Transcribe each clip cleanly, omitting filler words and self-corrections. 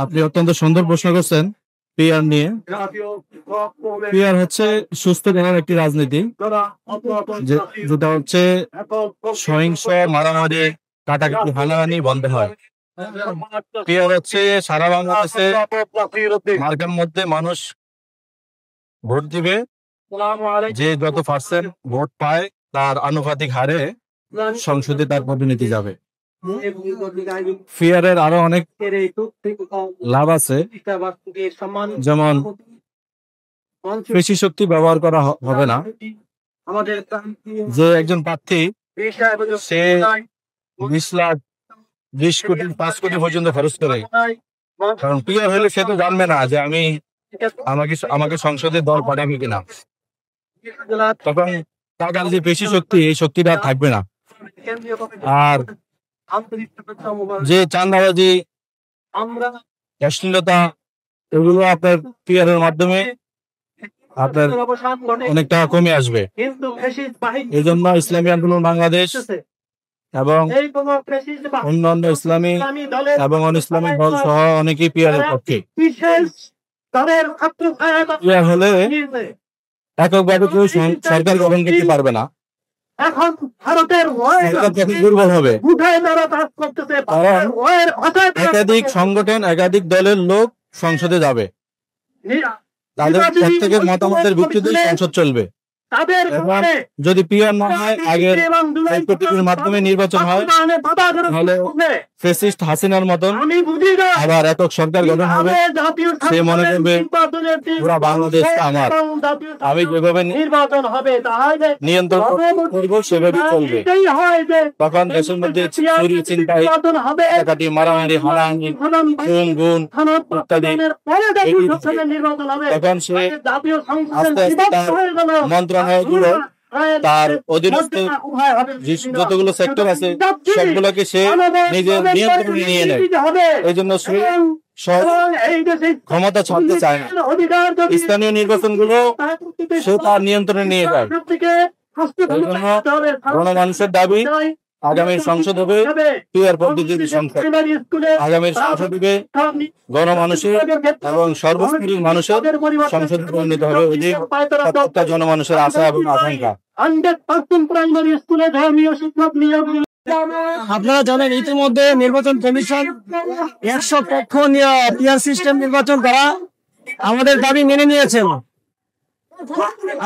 আপনি অত্যন্ত সুন্দর প্রশ্ন করছেন পিআর নিয়ে। পিআর হচ্ছে সুস্থ জ্ঞানের একটি রাজনীতি, যেটা হচ্ছে সহিংস মারামারি কাটাকাটি হানাহানি বন্ধ হয়। পিআর হচ্ছে সারা বাংলাদেশে মার্কার মধ্যে মানুষ ভোট দিবে, যে যত পার্সেন্ট ভোট পায় তার আনুপাতিক হারে সংসদে তার প্রতিনিধি যাবে। পিআরের আরো অনেক লাভ আছে, যেমন পেশি শক্তি ব্যবহার করা হবে না। যে একজন প্রার্থী সে 20 লাখ 20 কোটি 5 কোটি পর্যন্ত খরচ করে, কারণ পিআর হলে সে তো জানবে না যে আমাকে সংসদে দল পাঠাবে কিনা, তখন টাকার যে পেশি শক্তি এই শক্তিটা থাকবে না। আর যে চাঁদাবাজি অশ্লীলতা এগুলো আপনার পিআরের মাধ্যমে আপনার অনেকটা কমে আসবে। এই জন্য ইসলামী আন্দোলন বাংলাদেশ এবং অন্যান্য ইসলামী এবং অন ইসলামী দল সহ অনেকেই পিআরের পক্ষে। পিআর হলে এককভাবে কেউ সরকার গঠন করতে পারবে না, এখন ভারতের দুর্বল হবে। একাধিক সংগঠন একাধিক দলের লোক সংসদে যাবে, তাদের প্রত্যেকের মতামতের ভিত্তিতে সংসদ চলবে। যদি পিআর না হয়, আগের মাধ্যমে নির্বাচন হয়, তাহলে ফ্যাসিস্ট হাসিনার মতন আবার একক সরকার গঠন হবে। সে মনে করবে পুরা বাংলাদেশ আমার, আমি যেভাবে নির্বাচন হবে নিয়ন্ত্রণ করবো সেভাবে চলবে। তখন দেশের মধ্যে চুরি চিন্তায় ডাকাতি মারামারি হানাহানি গুণ ইত্যাদি, তখন সে আস্তে আস্তে তার মন্ত্রণালয়গুলো তার অধীনস্থ যতগুলো সেক্টর আছে সবগুলোকে সে নিজের নিয়ন্ত্রণে নিয়ে নেয়। এই জন্য সে ক্ষমতা ছাড়তে চায় না। স্থানীয় নির্বাচনগুলো সে তার নিয়ন্ত্রণে নিয়ে যায়। এই জন্য গণমানুষের দাবি আগামীর সংসদ হবে পিআর পদ্ধতির সংসদ। আগামীর সংসদ হবে গণমানুষের এবং সর্বস্তরের মানুষের সংসদে পরিণত হবে, ওই যে প্রত্যেকটা জনমানুষের আশা এবং আকাঙ্ক্ষা। আপনারা জানেন ইতিমধ্যে নির্বাচন কমিশন 100 পক্ষ নিয়ে পিআর সিস্টেম নির্বাচন করা আমাদের দাবি মেনে নিয়েছেন।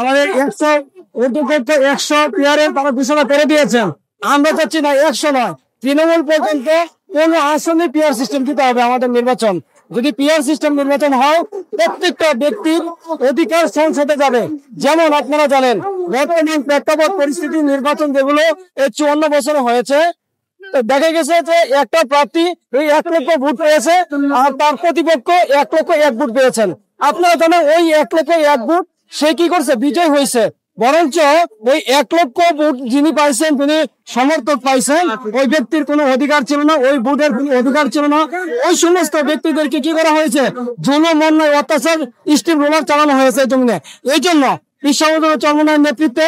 আমাদের 100 পিআরের তারা ঘোষণা করে দিয়েছেন। আমরা চাচ্ছি না 100 নয়, তৃণমূল পর্যন্ত কোন আসনে পিআর সিস্টেম দিতে হবে আমাদের নির্বাচন। যদি পিআর সিস্টেম নির্বাচন হয়, প্রত্যেকটা ব্যক্তির অধিকার সংসদে যাবে। যেমন আপনারা জানেন বর্তমান প্রেক্ষাপট পরিস্থিতি নির্বাচন যেগুলো 54 বছরে হয়েছে, দেখা গেছে যে একটা প্রার্থী 1 লক্ষ ভোট পেয়েছে আর তার প্রতিপক্ষ 1 লক্ষ 1 ভোট পেয়েছেন। আপনারা জানেন ওই 1 লক্ষ 1 ভোট সে কি করছে, বিজয় হয়েছে। বরঞ্চ ওই 1 লক্ষ ভোট যিনি পাইছেন, তিনি সমর্থক পাইছেন, ওই ব্যক্তির কোনো অধিকার ছিল না, ওই ভোটের কোনো অধিকার ছিল না। ওই সমস্ত ব্যক্তিদেরকে কি করা হয়েছে, জুলুম অন্যায় অত্যাচার স্টিম রোলার চালানো হয়েছে জমিনে। এই জন্য ঈশ্বর চরমনায়ের নেতৃত্বে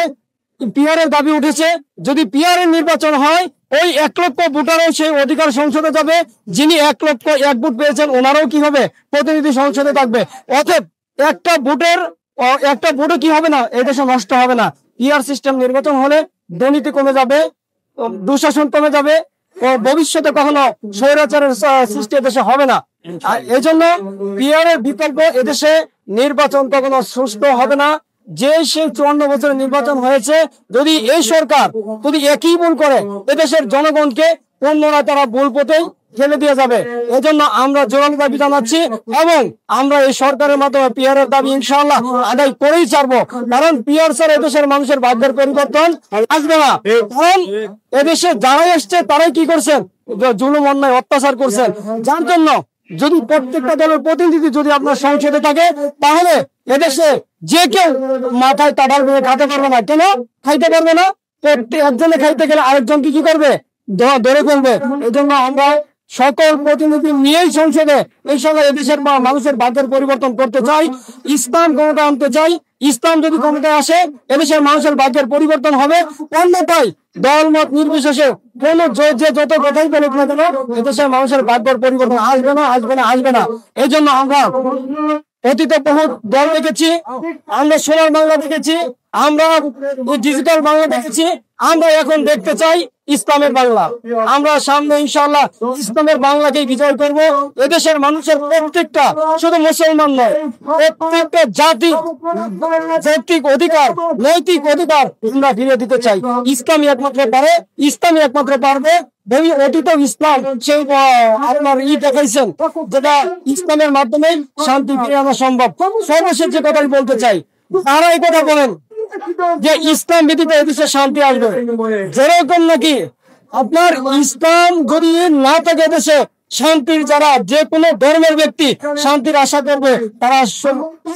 পিআরের দাবি উঠেছে, যদি পিআরের নির্বাচন হয় ওই 1 লক্ষ ভোটারও সেই অধিকার সংসদে যাবে। যিনি 1 লক্ষ 1 ভোট পেয়েছেন ওনারাও কি হবে, প্রতিনিধি সংসদে থাকবে। অতএব একটা ভোটও কি হবে না, এই দেশে নষ্ট হবে না। পিআর সিস্টেম নির্বাচন হলে দুর্নীতি কমে যাবে, দুঃশাসন কমে যাবে, ভবিষ্যতে কখনো স্বৈরাচারের সৃষ্টি এদেশে হবে না। এই জন্য পিআরের বিকল্প এদেশে নির্বাচন কখনো সুষ্ঠু হবে না। যে সেই 54 বছরের নির্বাচন হয়েছে, যদি এই সরকার যদি একই ভুল করে এদেশের জনগণকে পুনরায় তারা ভুল পথেই ফেলে দিয়ে যাবে। এই জন্য আমরা জোরালো দাবি জানাচ্ছি এবং আমরা এই সরকারের মাধ্যমে পিআরের দাবি ইনশাআল্লাহ আদায় করেই ছাড়বো। কারণ পিআর ছাড়া এদেশের মানুষের ভাগ্যের পরিবর্তন আসবে না। কারণ এদেশে যারা এসছে তারাই কি করছেন, জুলুম অন্যায় অত্যাচার করছেন। যার জন্য যদি প্রত্যেকটা দলের প্রতিনিধি যদি আপনার সংসদে থাকে, তাহলে এদেশে যে কেউ মাথায় তাড়াল করে খাইতে পারবে না। কেন খাইতে পারবে না? একজনে খাইতে গেলে আরেকজনকে কি করবে, ধরে ফেলবে। এই জন্য আমরা সকল প্রতিনিধি নিয়েই সংসদে ইনশাআল্লাহ এদেশের মানুষের ভাগ্যের পরিবর্তন করতে চাই। ইসলাম ক্ষমতা আনতে চাই। ইসলাম যদি ক্ষমতায় আসে এদেশের মানুষের ভাগ্যের পরিবর্তন হবে। অন্যথায় দলমত নির্বিশেষে কোন যে যত কথাই বলুক না কেন এদেশের মানুষের ভাগ্যের পরিবর্তন আসবে না, আসবে না, আসবে না। এই জন্য আমরা অতীতে বহুত দল দেখেছি, আমরা সোনার বাংলা দেখেছি, আমরা ডিজিটাল বাংলা দেখেছি, আমরা এখন দেখতে চাই ইসলামের বাংলা। আমরা সামনে ইনশাআল্লাহ ইসলামের বাংলাকে বিজয় করব। এদেশের মানুষের প্রত্যেকটা, শুধু মুসলমান নয়, প্রত্যেকটা জাতিক অধিকার, নৈতিক অধিকার আমরা ফিরে দিতে চাই। ইসলামই একমাত্র পারে, ইসলামই একমাত্র পারবে। অতীত ইসলাম সেই আপনার দেখাইছেন, যেটা ইসলামের মাধ্যমে শান্তি ফিরে আনা সম্ভব। সর্বশেষ যে কথাই বলতে চাই, তারা এই কথা বলেন যে ইসলাম ব্যতীত এদেশে শান্তি আসবে। যেরকম নাকি আপনার ইসলাম যদি না থাকে দেশে, শান্তির যারা যে কোনো ধর্মের ব্যক্তি শান্তির আশা করবে তারা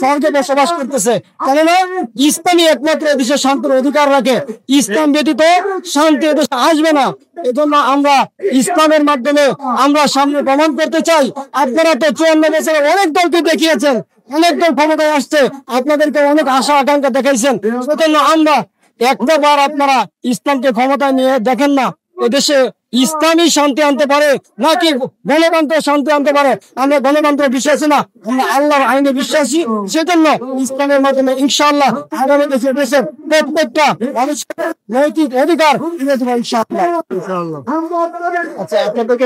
স্বর্গে বসবাস করতেছে। কেননা ইসলামই একমাত্র দেশে শান্তির অধিকার রাখে। ইসলাম ব্যতীত শান্তি দেশে আসবে না। এজন্য আমরা ইসলামের মাধ্যমে আমরা সামনে প্রমাণ করতে চাই। আপনারা তো 54 বছরে অনেক দলকে দেখিয়েছেন, অনেক দল ক্ষমতায় আসছে, আপনাদেরকে অনেক আশা আকাঙ্ক্ষা দেখাইছেন। সেজন্য আমরা একটা বার আপনারা ইসলামকে ক্ষমতায় নিয়ে দেখেন না এদেশে ইসলামী শান্তি আনতে পারে নাকি গণতন্ত্র শান্তি আনতে পারে। আমরা গণতন্ত্র বিশ্বাসী না, আমরা আল্লাহর আইনে বিশ্বাসী। সেজন্য ইসলামের মাধ্যমে ইনশাআল্লাহ আগামী দেশের প্রত্যেকটা মানুষের নৈতিক অধিকার ইনশাআল্লাহ। আচ্ছা, আপনাদেরকে